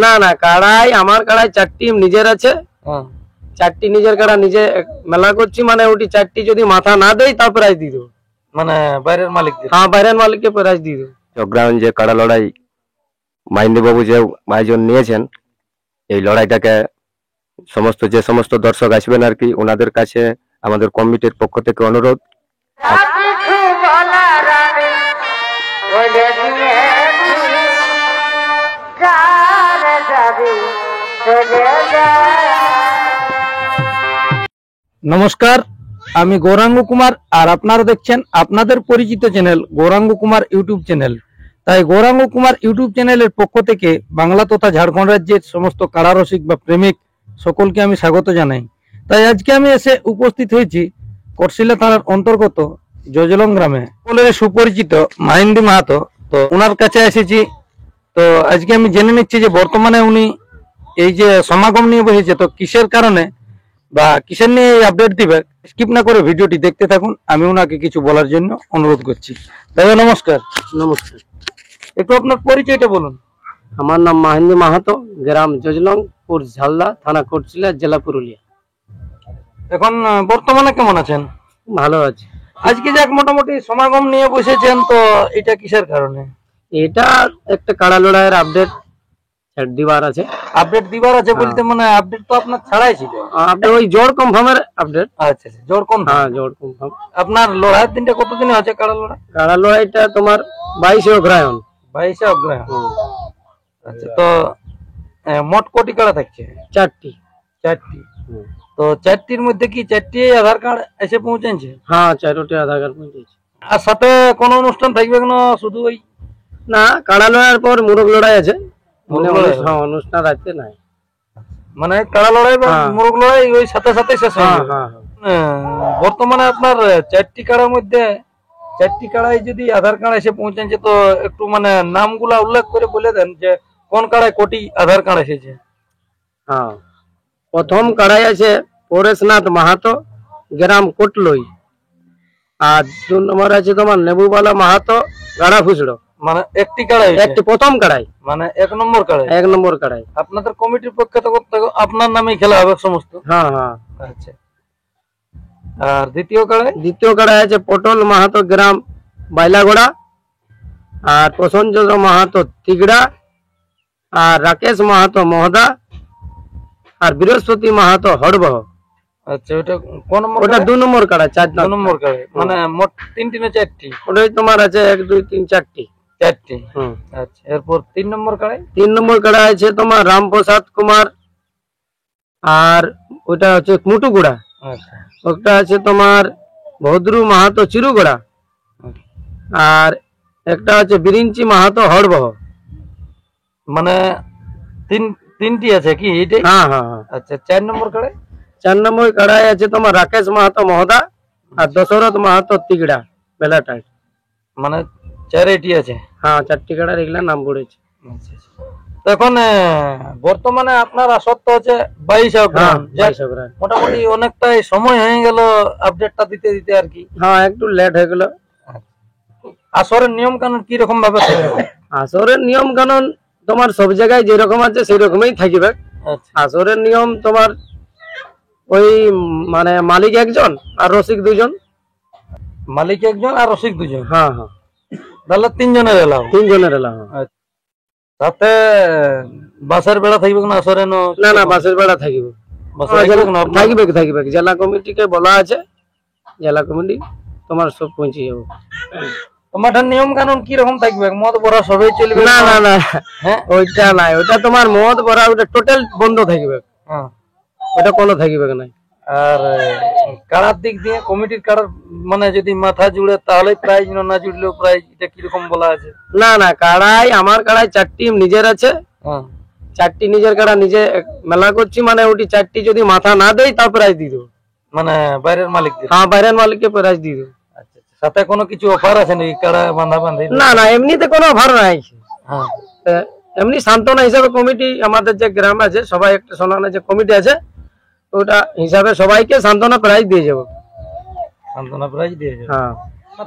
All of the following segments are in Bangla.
না না, কাড়াই আমার কাড়াই 4টি নিজের আছে। 4টি নিজের কাড়া নিজে মেলা করছি, মানে ওটি 4টি যদি মাথা না দেই তার প্রাইজ দিয়ে দেবো, মানে বাইরের মালিক? হ্যাঁ, বাইরের মালিককে প্রাইজ দিয়ে দেবো। চকগ্রাউন্ড যে কাড়া লড়াই মাইন্দি বাবু যে আয়োজন নিয়েছেন, এই লড়াইটাকে যে সমস্ত দর্শক আসবেন আর কি, ওনাদের কাছে আমাদের কমিটির পক্ষ থেকে অনুরোধ, নমস্কার, আমি গৌরাঙ্গ কুমার, আর আপনারা দেখছেন আপনাদের পরিচিত channel Gauranga Kumar YouTube channel. তাই গৌরাঙ্গ কুমার ইউটিউব চ্যানেলের পক্ষ থেকে বাংলা তথা ঝাড়খণ্ড রাজ্যের সমস্ত কাড়া রসিক বা প্রেমিক সকলকে আমি স্বাগত জানাই। তাই আজকে আমি এসে উপস্থিত হয়েছি করশিলা থানার অন্তর্গত জজলং গ্রামে, সকলের সুপরিচিত মাহিন্দি মাহাতো। তো ওনার কাছে এসেছি। তো আজকে আমি জেনে নিচ্ছি যে বর্তমানে উনি এই যে সমাগম নিয়ে বসেছে, তো কিসের কারণে বা কিসের নিয়ে আপডেট দিবে, স্কিপ না করে ভিডিওটি দেখতে থাকুন। আমি ওনাকে কিছু বলার জন্য অনুরোধ করছি। দাদা নমস্কার। নমস্কার। একটু আপনার পরিচয়টা বলুন। আমার নাম মাহিন্দি মাহাতো, গ্রাম জজলং, পুর ঝালদা, থানা করছিলা, জেলা পুরুলিয়া। এখন বর্তমানে কেমন আছেন? ভালো আছে। আজকে যাক মোটামুটি সমাগম নিয়ে বসেছেন, তো এটা কিসের কারণে? এটা একটা কাড়া লড়াইয়ের আপডেট দিবার আছে। আপডেট দিবার আছে বলতে মানে আপডেট তো আপনার ছাড়াই ছিল। আপনি ওই জোর কনফার্মের আপডেট। আচ্ছা, জোর কম। হ্যাঁ, জোর কনফার্ম। আপনার লড়াইয়ের দিনটা কতদিনে আছে কাড়া লড়াই? কাড়া লড়াইটা তোমার 22 অগ্রহায়ণ। 22 অগ্রহায়ণ। আচ্ছা, তো মোট কোটি কাড়া থাকছে? 4টি। তো 4টির মধ্যে কি 4টি আধার কার্ড এসে পৌঁছেছে? হ্যাঁ, 4টি আধার কার্ড পৌঁছেছে। আর সাথে কোনো অনুষ্ঠান থাকবে না? শুধু ওই না, কাড়া লড়াইয়ের পর মোরগ লড়াই আছে। অনুষ্ঠান রাখতে নাই, মানে কাড়া লড়াই বা মোরগ লড়াই ওই সাথে সাথে শেষ হয়ে যাবে। বর্তমানে আপনার 4টি কাড়ার মধ্যে 4টি কাড়াই যদি আধার কার্ড এসে পৌঁছেছে, তো একটু মানে নামগুলা উল্লেখ করে বলে দেন যে কোন কাড়ায় কোটি আধার কার্ড এসেছে। হ্যাঁ, প্রথম কাড়াই আছে পরেশনাথ মাহাতো, গ্রাম কোটলই। আর 2 নম্বর আছে তোমার নেবুবালা মাহাতো, গাড়া ফুসড়ো। মানে একটি কাড়াই, একটি প্রথম কাড়াই, মানে 1 নম্বর কাড়াই। 1 নম্বর কাড়াই। আপনাদের কমিটির পক্ষে তো আপনার নামেই খেলা হবে সমস্ত? হ্যাঁ হ্যাঁ। আচ্ছা, আর দ্বিতীয় কাড়াই আছে পটল মাহাতো, গ্রাম বাইলাগোড়া। আর প্রসঞ্চন্দ্র মাহাতো, তিগড়া। আর রাকেশ মাহাতো, মহদা। আর বৃহস্পতি মাহাতো, হড়বহ। আচ্ছা, ওটা কোন নম্বর? ওটা 2 নম্বর কাড়াই। 2 নম্বর কাড়াই, মানে মোট 3টি না 4টি? ওটাই তোমার আছে 1 2 3 4টি। 4টি। আচ্ছা, এরপর 3 নম্বর কাড়াই? 3 নম্বর কাড়াই আছে তোমার রামপ্রসাদ কুমার। আর ওটা হচ্ছে মুটুগুড়া। আচ্ছা, ওটা আছে তোমার ভদ্রু মাহাতো, চিরুগোড়া। আর একটা আছে বিরিঞ্চি মাহাতো, হড়বহ। মানে তিনটি আছে কি এটাই? হ্যাঁ হ্যাঁ হ্যাঁ। আচ্ছা, 4 নম্বর কাড়াই? 4 নম্বর কাড়াই আছে তোমার রাকেশ মাহাতো, মহদা। আর দশরথ মাহাতো, তিগড়া, বেলাটাই। মানে 4টি আছে। হ্যাঁ, 4টি কাড়ার এগুলা নাম পড়েছে। আচ্ছা, তো এখন বর্তমানে আপনার আসর তো হচ্ছে 22 অগ্রহায়ণ। মোটামুটি অনেকটাই সময় হয়ে গেল আপডেটটা দিতে দিতে আর কি। হ্যাঁ, একটু লেট হয়ে গেল। আসরের নিয়ম কানুন কি রকম ভাবে থাকবে? আসরের নিয়ম কানুন তোমার সব জায়গায় যেরকম আছে সেই রকমই থাকবে। আসরের নিয়ম তোমার ওই মানে মালিক 1জন আর রসিক 2জন। মালিক 1জন আর রসিক 2জন? হ্যাঁ হ্যাঁ। তাহলে 3 জনের এলাও? 3 জনের এলাও। সাথে বাসের বেড়া থাকবে না আসরে? না না, বাসের বেড়া থাকবে। থাকবে। জেলা কমিটিকে বলা আছে, জেলা কমিটি তোমার সব পৌঁছে যাবো। মাঠের নিয়ম কানুন কি রকম থাকবে? মদ ভরা সবাই চলবে? না না না, ওইটা নাই। ওটা তোমার মদ ভরা ওটা টোটাল বন্ধ থাকবে। ওটা কোনো থাকবে না। আর কাড়ার দিক দিয়ে কমিটির কাড়ার মানে যদি মাথা জুড়ে তাহলে প্রাইজ, না জুড়লেও প্রাইজ, এটা কিরকম বলা আছে? না না, কাড়াই আমার কাড়াই 4টি নিজের আছে। 4টি নিজের কাড়া নিজে মেলা করছি, মানে ওটি 4টি যদি মাথা না দেই তার প্রাইজ দিয়ে দেবো, মানে বাইরের মালিক? হ্যাঁ, বাইরের মালিককে প্রাইজ দিয়ে দেবো। আচ্ছা, সাথে কোনো কিছু অফার আছে নাকি কাড়া বাঁধা বাঁধি? না না, এমনিতে কোনো অফার নাই। এমনি সান্ত্বনা হিসাবে কমিটি আমাদের যে গ্রাম আছে সবাই একটা সোনানা যে কমিটি আছে ওটা হিসাবে সবাইকে সান্ত্বনা প্রাইজ দিয়ে যাবো। সান্ত্বনা প্রাইজ দিয়ে যাবো। হ্যাঁ,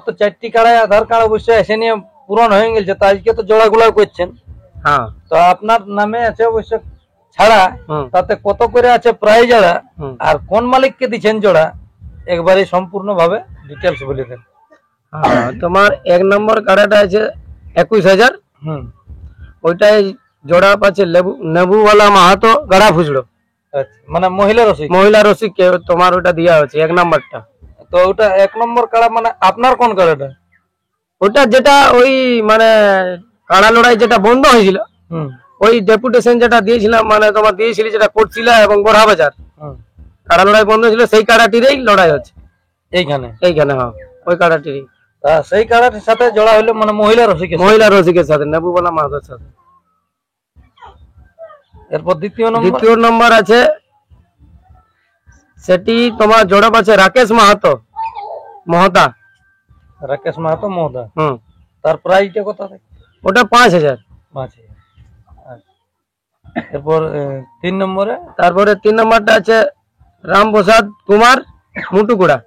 তো 4টি কাড়ায় আধার কার্ড অবশ্যই এসে নিয়ে পূরণ হয়ে গেছে, তো আজকে তো জোড়াগুলা করছেন। হ্যাঁ তো আপনার নামে আছে অবশ্য ছাড়া, হুম, তাতে কত করে আছে প্রায় জোড়া হুম। আর কোন মালিককে দিচ্ছেন জোড়া, একবারে সম্পূর্ণ ভাবে ডিটেলস বলে দেন। হ্যাঁ, তোমার 1 নম্বর কাড়াটা আছে 21,000। হুম, ওইটাই জোড়া পাচ্ছে নেবুওয়ালা মাহাতো গাড়া ফুচড়ো, আচ্ছা, মানে মহিলা রসিক। মহিলা রসিককে তোমার ওটা দেওয়া হচ্ছে 1 নম্বরটা। তো ওটা 1 নম্বর কাড়া, মানে আপনার কোন কাড়াটা? ওটা যেটা ওই মানে কাড়া লড়াই যেটা বন্ধ হয়েছিল, হুম, ওই ডেপুটেশন যেটা দিয়েছিলাম, মানে তোমার দিয়েছিলি যেটা কোটশিলা এবং বড়া বাজার, হুম, কাড়া লড়াই বন্ধ ছিল, সেই কাড়াটিরই লড়াই হচ্ছে এইখানে। এইখানে। হ্যাঁ, ওই কাড়াটিরই তা সেই কাড়াটির সাথে জোড়া হইলো মানে মহিলা রসিকের সাথে। মহিলা রসিকের সাথে, নেবুওয়ালা মাহাতোর সাথে। এরপর দ্বিতীয় নম্বর। দ্বিতীয় নম্বর আছে, সেটি তোমার জোড়া পাচ্ছে রাকেশ মাহাতো মহতা। রাকেশ মাহাতো মহোদা। হুম, তার প্রাইসটা কত থাকে? ওটা 5,000। 5,000। আচ্ছা। এরপর 3 নম্বরে। তারপরে 3 নম্বরটা আছে রামপ্রসাদ কুমার মুটুকুড়া।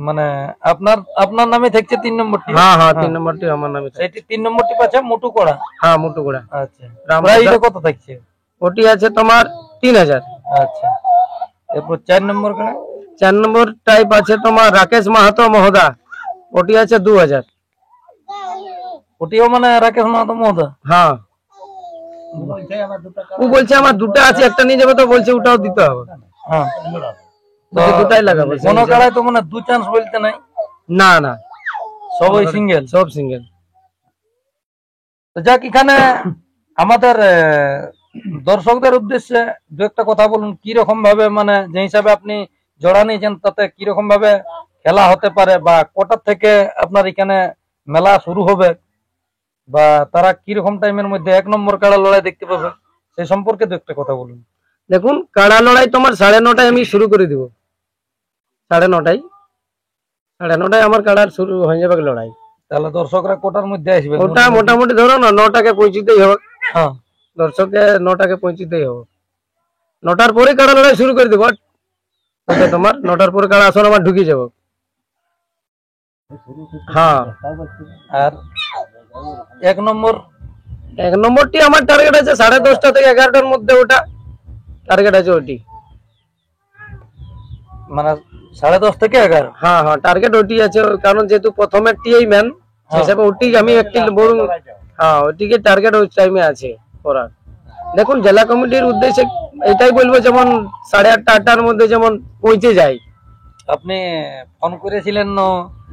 মানে আপনার আপনার নামে থাকছে 3 নম্বরটি। হ্যাঁ হ্যাঁ, 3 নম্বরটি আমার নামে থাকে। সেটি 3 নম্বরটি পাচ্ছে মুটু কড়া। হ্যাঁ, মুটুকুড়া। আচ্ছা, রামপ্রসাদ। প্রাইসটা কত থাকছে? ওটি আছে তোমার 3,000। আচ্ছা। এরপর 4 নম্বর কাড়া। 4 নম্বর টাইপ আছে তোমার রাকেশ মাহাতো মহোদা, ওটি আছে 2,000। ওটিও মানে রাকেশ মাহাতো মহোদা। হ্যাঁ, ও বলছে আমার দুটো আছে, একটা নিয়ে যাবে, তো বলছে ওটাও দিতে হবে। হ্যাঁ, বলছে দুটাই লাগাবো। কোন কাড়ায় তো মানে 2 চান্স বলতে নাই, না না, সবই সিঙ্গেল। সব সিঙ্গেল। তো যাক, এখানে আমাদের দর্শকদের উদ্দেশ্যে দু একটা কথা বলুন, কি রকম ভাবে মানে যে হিসাবে আপনি জোড়া নিয়েছেন তাতে কি রকম ভাবে খেলা হতে পারে, বা কটার থেকে আপনার এখানে মেলা শুরু হবে, বা তারা কি রকম টাইমের মধ্যে 1 নম্বর কাড়া লড়াই দেখতে পাবে, সেই সম্পর্কে দু একটা কথা বলুন। দেখুন, কাড়া লড়াই তোমার 9:30 আমি শুরু করে দিব। 9:30 9:30 আমার কাড়ার শুরু হয়ে যাবে লড়াই। তাহলে দর্শকরা কটার মধ্যে আসবে? ওটা মোটামুটি ধরো না 9টাকে পৌঁছিতেই হবে। হ্যাঁ, দর্শককে 9টাকে পৌঁছিতেই হবে। 9টার পরে কাড়া লড়াই শুরু করে দেবো। তাতে তোমার 9টার পরে কাড়া আসন আমার ঢুকে যাব। হ্যাঁ, আর 1 নম্বর। 1 নম্বরটি আমার টার্গেট আছে 10:30 থেকে 11টার মধ্যে, ওটা টার্গেট আছে ওটি। মানে 10:30 থেকে 11। হ্যাঁ হ্যাঁ, টার্গেট ওটি আছে, কারণ যেহেতু প্রথমের টিই ম্যান হিসাবে ওটি আমি একটি বড়। হ্যাঁ, ওটিকে টার্গেট ওই টাইমে আছে করার। দেখুন, জেলা কমিটির উদ্দেশ্যে এটাই বলবো, যেমন 8:30 8টার মধ্যে যেমন পৌঁছে যায়। আপনি ফোন করেছিলেন না?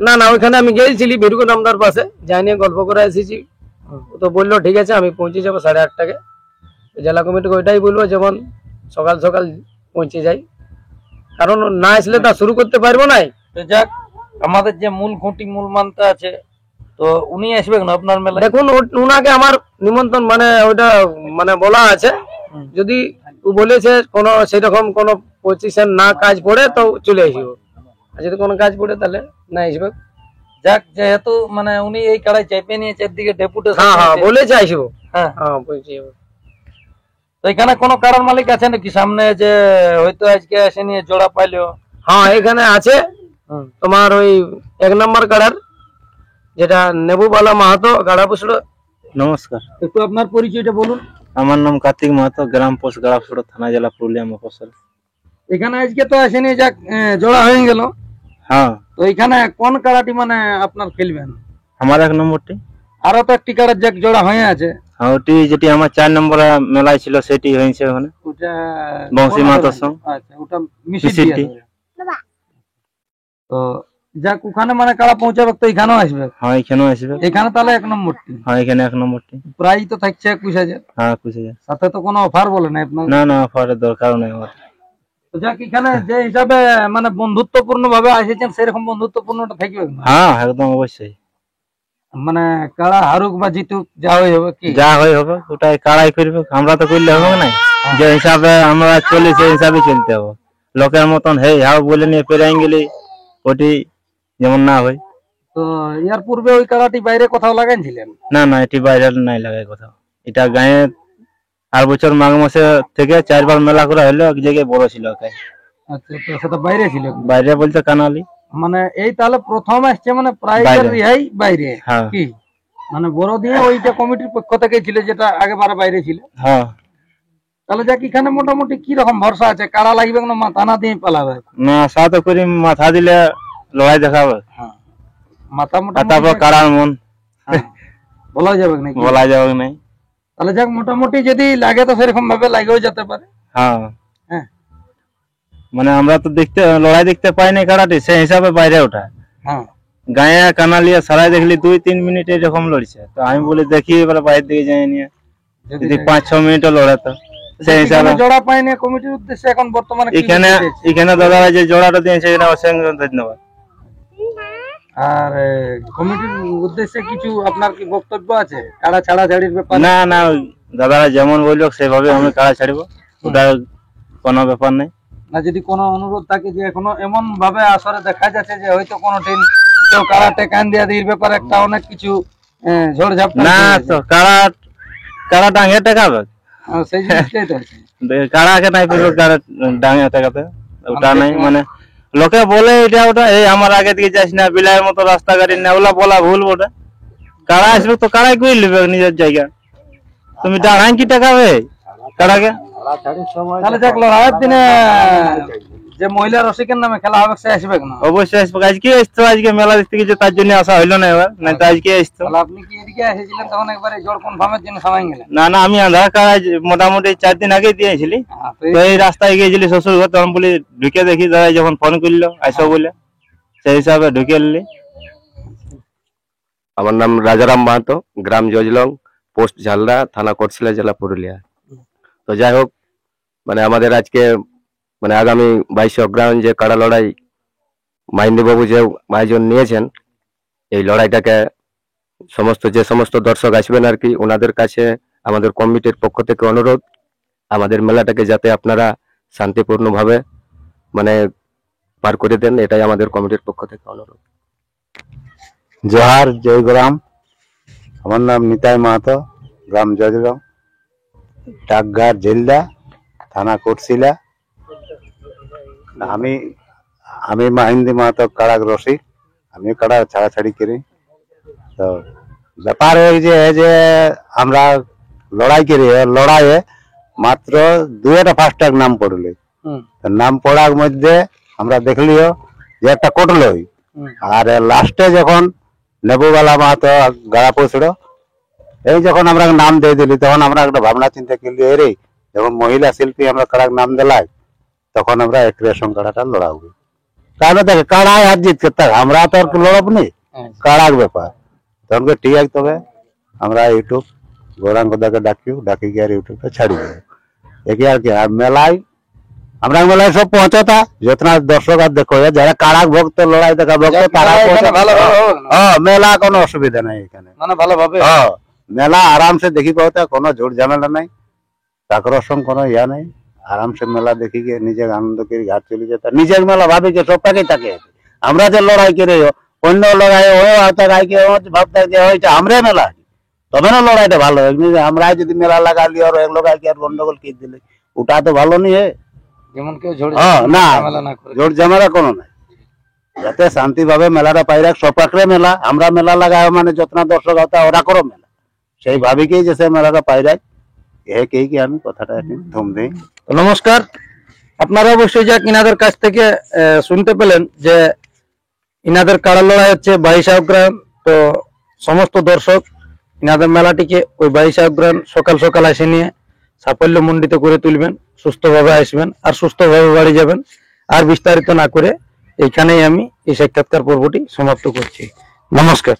না না, ওইখানে আমি গেছিলি বেরুগো নামদার পাশে, যাই নিয়ে গল্প করে এসেছি। ও তো বললো ঠিক আছে, আমি পৌঁছে যাবো 8:30টাকে। জেলা কমিটিকে ওইটাই বলবো, যেমন সকাল সকাল পৌঁছে যাই, কারণ না আসলে তা শুরু করতে পারবো না। তো যাক, আমাদের যে মূল খুঁটি মূল মানটা আছে, তো উনি আসবেন না আপনার মেলায়? দেখুন, উনাকে আমার নিমন্ত্রণ মানে ওইটা মানে বলা আছে, যদি ও বলেছে কোনো সেরকম কোনো পজিশন না কাজ পড়ে তো চলে আসবো, আর যদি কোনো কাজ পড়ে তাহলে না আসবে। যাক, যেহেতু মানে উনি এই কাড়াই চেপে নিয়েছে, একদিকে ডেপুটেশন। হ্যাঁ হ্যাঁ, বলেছে আসবো। হ্যাঁ, হ্যাঁ, পৌঁছে যাবো। তো এখানে কোনো কাড়ার মালিক আছে নাকি সামনে, যে হয়তো আজকে এসে নিয়ে জোড়া পাইলো? হ্যাঁ, এখানে আছে তোমার ওই 1 নম্বর কাড়ার, যেটা নেবুওয়ালা মাহাতো গাড়া পুষড়ো। নমস্কার, একটু আপনার পরিচয়টা বলুন। আমার নাম কার্তিক মাহাতো, গ্রাম পোস্ট গাড়াফুড়ো, থানা জেলা পুরুলিয়া মফস্বল। এখানে আজকে তো আসেনি, যাক জোড়া হয়ে গেল। হ্যাঁ, তো এখানে কোন কাড়াটি মানে আপনার খেলবেন? আমার 1 নম্বরটি। আরো তো একটি কাড়ার যাক জোড়া হয়ে আছে, হ্যাঁ, ওটি যেটি আমার 4 নম্বর মেলায় ছিল সেটি হয়েছে ওখানে ওটা বংশী মাহাতোর সঙ্গে। আচ্ছা, ওটা মিশিটি মিশিটি। আছে। তো যাক, ওখানে মানে কাড়া পৌঁছাবে তো এখানেও আসবে। হ্যাঁ, এখানেও আসবে। এখানে তাহলে 1 নম্বরটি হ্যাঁ, এখানে 1 নম্বরটি। প্রায় তো থাকছে 21,000। হ্যাঁ, 21,000। সাথে তো কোনো অফার বলে না আপনার? না না, অফারের দরকার নেই আমার। তো যাক, এখানে যে হিসাবে মানে বন্ধুত্বপূর্ণ ভাবে আসেছেন, সেরকম বন্ধুত্বপূর্ণটা থাকবে না? হ্যাঁ, একদম অবশ্যই। মানে কাড়া হারুক বা জিতুক যা হয়ে হবে কি যা হয় হবে, ওটাই কাড়াই করবে, আমরা তো করলে হবে না। যে হিসাবে আমরা চলি সেই হিসাবে চলতে হবে। লোকের মতন হে হাও বলে নিয়ে পেরাই গেলে ওটি যেমন না হয়। তো ইয়ার পূর্বে ওই কাড়াটি বাইরে কোথাও লাগাইছিলেন? না না, এটি বাইরে নাই লাগায় কোথাও। এটা গায়ে আর বছর মাঘ মাসে থেকে 4বার মেলা করা হলো, এক জায়গায় বড় ছিল একাই। আচ্ছা, তো সেটা বাইরে ছিল? বাইরে বলতে কানালি। মানে এই তাহলে প্রথম আসছে, মানে প্রায় বাইরে। রিহাই বাইরে হ্যাঁ। কি? মানে বড় দিয়ে ওইটা কমিটির পক্ষ থেকে ছিল, যেটা আগেবার বাইরে ছিল। হ্যাঁ, তাহলে যাক এখানে মোটামুটি কি রকম ভরসা আছে? কাড়া লাগবে না মাথা না দিয়ে পালাবে? না সাথে করে মাথা দিলে লড়াই দেখাবে, হ্যাঁ, মাথা আর মোটামুটি তারপর কারার মন হ্যাঁ, বলা যাবে নাকি? বলা যাবে নাই। তাহলে যাক মোটামুটি যদি লাগে তো সেরকম ভাবে লাগেও যেতে পারে। হ্যাঁ, হ্যাঁ মানে আমরা তো দেখতে লড়াই দেখতে পাই না কারাটি, সেই হিসাবে বাইরে ওঠা। হ্যাঁ গায়ে কানালিয়া সারাই দেখলি 2-3 মিনিট এরকম লড়ছে, তো আমি বলি দেখি এবার বাইরের দিকে যাই নিয়ে, যদি 5-6 মিনিটও লড়াতো সেই হিসাবে। জোড়া পাইনি কমিটির উদ্দেশ্যে এখন বর্তমানে কি এখানে উদ্দেশ্য দিয়েছে? এখানে দাদারা যে জোড়াটা দিয়েছে এটা অসংখ্য ধন্যবাদ। আর কমিটির উদ্দেশ্যে কিছু আপনার কি বক্তব্য আছে কাড়া ছাড়া ছাড়ির ব্যাপারে? না না, দাদারা যেমন বললো সেভাবে আমি কাড়া ছাড়বো, ওটা কোনো ব্যাপার নেই। না যদি কোনো অনুরোধ থাকে যে এখনো এমন ভাবে আসরে দেখা যাচ্ছে যে হয়তো কোনো দিন কেউ কাড়াতে কান দিয়া দির ব্যাপারে একটা অনেক কিছু ঝড়ঝাপটা না তো কাড়া ডাঙে টেকাবে, সেই জিনিসটাই তো আছে। কাড়াকে নাই পেলো কাড়া ডাঙে টেকাতে, ওটা নাই। মানে লোকে বলে এটা ওটা, এই আমার আগে দিকে যাস না, বিলাইয়ের মতো রাস্তা গাড়ি না, ওগুলা বলা ভুল। ওটা কাড়া আসবে তো কাড়াই করে নেবে নিজের জায়গা, তুমি ডাঙাই কি টেকাবে কাড়াকে? তাহলে যাক লড়াইয়ের দিনে যে মহিলা রসিকের নামে খেলা হবে সে আসবে না? অবশ্যই আসবে। আজকে আসতো, আজকে মেলা দেখতে গেছে তার জন্য আসা হইলো না এবার, না তো আজকে আসতো। তাহলে আপনি কি এদিকে এসেছিলেন তখন একবারে জোর কনফার্মের জন্য সময় গেলেন? না না, আমি আধার কার্ড মোটামুটি 4 দিন আগে দিয়েছিলি, তো এই রাস্তায় গিয়েছিলি শ্বশুর ঘর, তখন বলি ঢুকে দেখি দাদা যখন ফোন করলো আসো বলে, সেই হিসাবে ঢুকে এলি। আমার নাম রাজারাম মাহাতো, গ্রাম জজলং, পোস্ট ঝালদা, থানা কোটশিলা, জেলা পুরুলিয়া। তো যাই হোক, মানে আমাদের আজকে মানে আগামী 22 অগ্রহায়ণ যে কাড়া লড়াই মাইন্দিবাবু যে আয়োজন নিয়েছেন, এই লড়াইটাকে যে সমস্ত দর্শক আসবেন আর কি, ওনাদের কাছে আমাদের কমিটির পক্ষ থেকে অনুরোধ, আমাদের মেলাটাকে যাতে আপনারা শান্তিপূর্ণভাবে মানে পার করে দেন, এটাই আমাদের কমিটির পক্ষ থেকে অনুরোধ। জোহার, জয় গ্রাম। আমার নাম নিতাই মাহাতো, গ্রাম জজগাঁও, ডাকঘর জেলদা, থানা কোটশিলা। আমি আমি মাহিন্দি মাহাতো কাড়াক রসিক, আমি কাড়া ছাড়াছাড়ি করি। তো ব্যাপার এই যে আমরা লড়াই করি, লড়াইয়ে মাত্র 2টা ফাস্ট্যাগ নাম পড়লে, নাম পড়ার মধ্যে আমরা দেখলিও যে একটা কটলই, আর লাস্টে যখন নেবুবালা মাহাতো গাড়া পৌঁছড়ো, এই যখন আমরা নাম দিয়ে দিলি, তখন আমরা একটা ভাবনা চিন্তা করলি, এরে যখন মহিলা শিল্পী আমরা কাড়াক নাম দিলাই, তখন আমরা এক রেশন কাড়াটা লড়াবো। কারণ দেখে কাড়াই হাত জিত করতে, আমরা তো আর লড়ব নি, কাড়ার ব্যাপার। তখন ঠিক আছে, তবে আমরা ইউটিউব গৌরাঙ্গদাকে ডাকি গিয়ে আর ইউটিউবটা ছাড়ি দেবো, একে আর কি। আর মেলায় আমরা মেলায় সব পৌঁছতা, যতনা দর্শক আর দেখো, যারা কাড়াক ভক্ত, লড়াই দেখা ভক্ত, তারা মেলা কোনো অসুবিধা নাই এখানে, মানে ভালোভাবে মেলা আরামসে দেখি পাওয়া, কোনো ঝুট ঝামেলা নাই, আকর্ষণ কোনো ইয়া নাই। আরামসে মেলা দেখি গিয়ে নিজে আনন্দ করে ঘাট চলে যেতে, নিজের মেলা ভাবি যে সব পাকেই থাকে। আমরা যে লড়াই করে অন্য লড়াই ভাবতে যে হয়েছে আমরা মেলা, তবে না লড়াইটা ভালো। আমরা যদি মেলা লাগালি আর এক লোক আর গন্ডগোল কে দিলে, ওটা তো ভালো নিয়ে যেমন কেউ ঝড় না ঝামেলা না করে। জোর ঝামেলা কোনো নাই, যাতে শান্তি ভাবে মেলাটা পাই রাখ। সব পাকড়ে মেলা, আমরা মেলা লাগাই মানে যতনা দর্শক হতা ওরা করো মেলা, সেই ভাবিকেই যে সে মেলাটা পাই রাখ, এ কে কি আমি কথাটা ধুম দিই। তো নমস্কার, আপনারা অবশ্যই যাক ইনাদের কাছ থেকে শুনতে পেলেন যে ইনাদের কাড়া লড়াই হচ্ছে 22 অগ্রহায়ণ। তো সমস্ত দর্শক ইনাদের মেলাটিকে ওই 22 অগ্রহায়ণ সকাল সকাল এসে নিয়ে সাফল্যমণ্ডিত করে তুলবেন, সুস্থভাবে আসবেন আর সুস্থভাবে বাড়ি যাবেন। আর বিস্তারিত না করে এইখানেই আমি এই সাক্ষাৎকার পর্বটি সমাপ্ত করছি। নমস্কার।